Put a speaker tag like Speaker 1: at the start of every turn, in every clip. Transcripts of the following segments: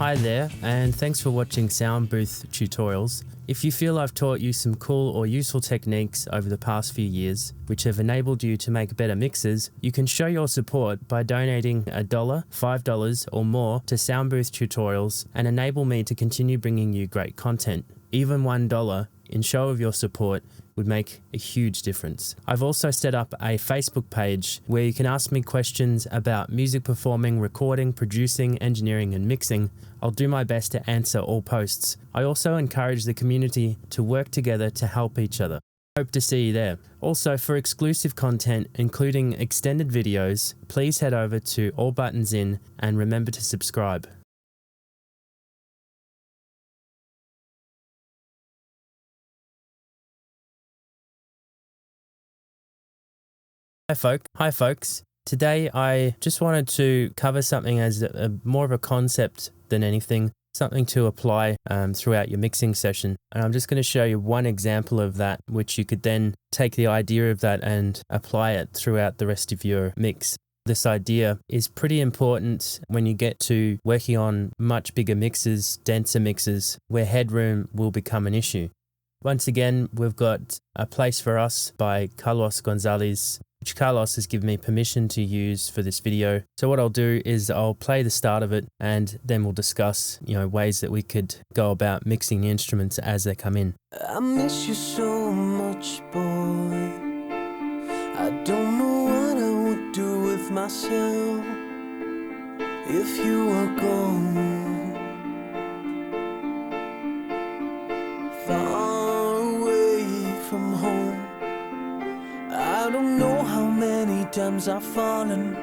Speaker 1: Hi there, and thanks for watching Sound Booth Tutorials. If you feel I've taught you some cool or useful techniques over the past few years, which have enabled you to make better mixes, you can show your support by donating $1, $5 or more to Sound Booth Tutorials and enable me to continue bringing you great content. Even $1 in show of your support would make a huge difference. I've also set up a Facebook page where you can ask me questions about music performing, recording, producing, engineering, and mixing. I'll do my best to answer all posts. I also encourage the community to work together to help each other. Hope to see you there. Also, for exclusive content, including extended videos, please head over to All Buttons In and remember to subscribe. Hi folks. Today I just wanted to cover something as more of a concept than anything, something to apply throughout your mixing session. And I'm just going to show you one example of that, which you could then take the idea of that and apply it throughout the rest of your mix. This idea is pretty important when you get to working on much bigger mixes, denser mixes, where headroom will become an issue. Once again, we've got A Place for Us by Carlos Gonzalez, which Carlos has given me permission to use for this video. So what I'll do is I'll play the start of it and then we'll discuss, ways that we could go about mixing the instruments as they come in.
Speaker 2: I miss you so much, boy. I don't know what I would do with myself if you were gone. Far away from home. I don't know how many times I've fallen,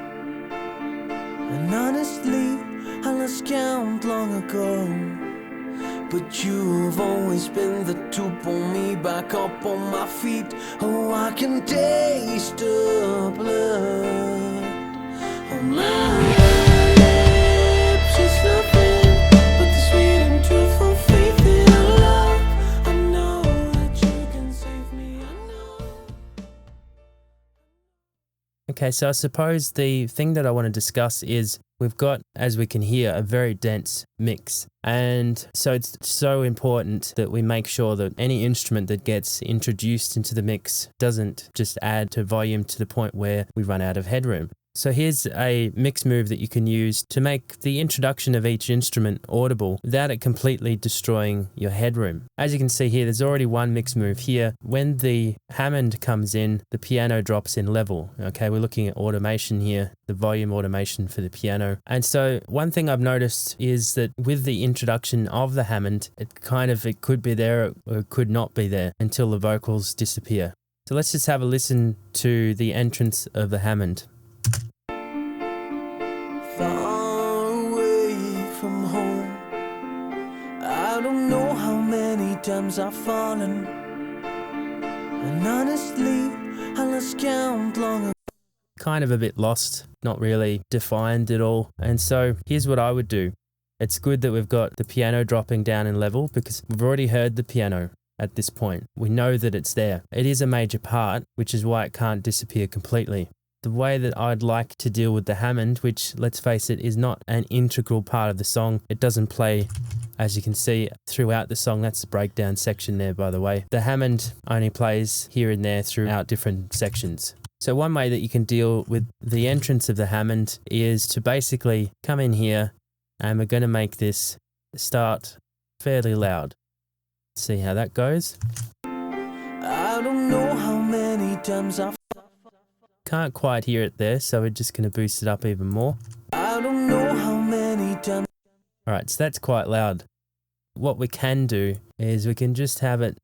Speaker 2: and honestly I lost count long ago. But you've always been the to pull me back up on my feet. Oh, I can taste the blood on my lips. It's nothing but the sweet and truthful faith in our love. I know that you can save me, I know.
Speaker 1: Okay, so I suppose the thing that I want to discuss is we've got, as we can hear, a very dense mix. And so it's so important that we make sure that any instrument that gets introduced into the mix doesn't just add to volume to the point where we run out of headroom. So here's a mix move that you can use to make the introduction of each instrument audible without it completely destroying your headroom. As you can see here, there's already one mix move here. When the Hammond comes in, the piano drops in level. Okay, we're looking at automation here, the volume automation for the piano. And so one thing I've noticed is that with the introduction of the Hammond, it could be there or it could not be there until the vocals disappear. So let's just have a listen to the entrance of the Hammond.
Speaker 2: Far away from home. I don't know how many times I've fallen, and honestly I lost count long ago.
Speaker 1: Kind of a bit lost, not really defined at all. And so here's what I would do. It's good that we've got the piano dropping down in level because we've already heard the piano at this point. We know that it's there. It is a major part, which is why it can't disappear completely. The way that I'd like to deal with the Hammond, which, let's face it, is not an integral part of the song. It doesn't play, as you can see, throughout the song. That's the breakdown section there, by the way. The Hammond only plays here and there throughout different sections. So one way that you can deal with the entrance of the Hammond is to basically come in here and we're going to make this start fairly loud. See how that goes.
Speaker 2: I don't know how many times I've
Speaker 1: Can't quite hear it there, so we're just going to boost it up even more.
Speaker 2: I don't know how many times.
Speaker 1: Alright, so that's quite loud. What we can do is we can just have it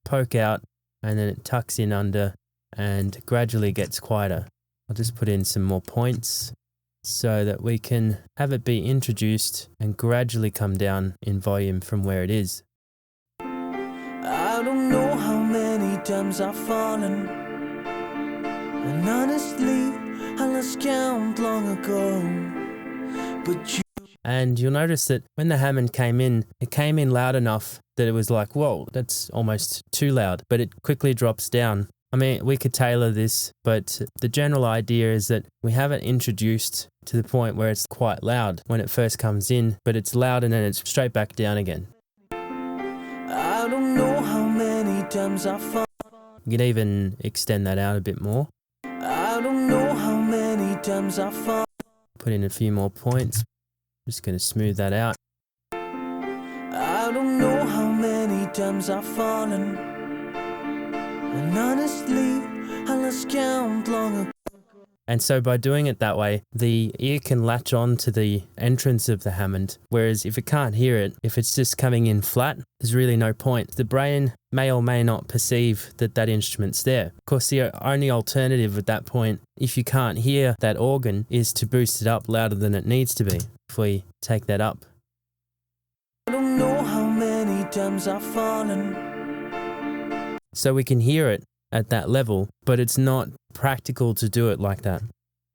Speaker 1: poke out and then it tucks in under and gradually gets quieter. I'll just put in some more points so that we can have it be introduced and gradually come down in volume from where it is.
Speaker 2: I don't know how many times I've fallen, and honestly I lost count long ago. But you.
Speaker 1: And you'll notice that when the Hammond came in, it came in loud enough that it was like, whoa, that's almost too loud. But it quickly drops down I mean, we could tailor this, but the general idea is that we have it introduced to the point where it's quite loud when it first comes in, but it's loud and then it's straight back down again.
Speaker 2: I don't know how many times I fall.
Speaker 1: You can even extend that out a bit more.
Speaker 2: I don't know how many times I fall.
Speaker 1: Put in a few more points. I'm just going to smooth that out.
Speaker 2: I don't know how many times I've fallen, and honestly, I lost count long ago.
Speaker 1: And so by doing it that way, the ear can latch on to the entrance of the Hammond, whereas if it can't hear it, if it's just coming in flat, there's really no point. The brain may or may not perceive that that instrument's there. Of course, the only alternative at that point, if you can't hear that organ, is to boost it up louder than it needs to be. If we take that up.
Speaker 2: I don't know how many times I've fallen.
Speaker 1: So we can hear it at that level, but it's not practical to do it like that.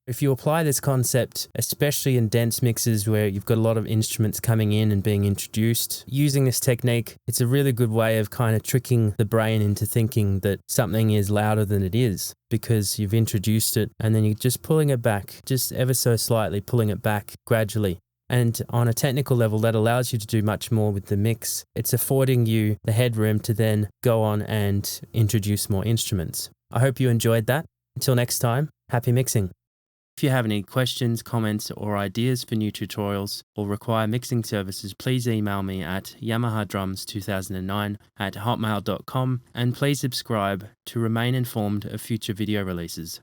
Speaker 1: If you apply this concept, especially in dense mixes where you've got a lot of instruments coming in and being introduced, using this technique, it's a really good way of kind of tricking the brain into thinking that something is louder than it is, because you've introduced it and then you're just pulling it back, just ever so slightly pulling it back gradually. And on a technical level, that allows you to do much more with the mix. It's affording you the headroom to then go on and introduce more instruments. I hope you enjoyed that. Until next time, happy mixing. If you have any questions, comments, or ideas for new tutorials or require mixing services, please email me at yamahadrums2009@hotmail.com, and please subscribe to remain informed of future video releases.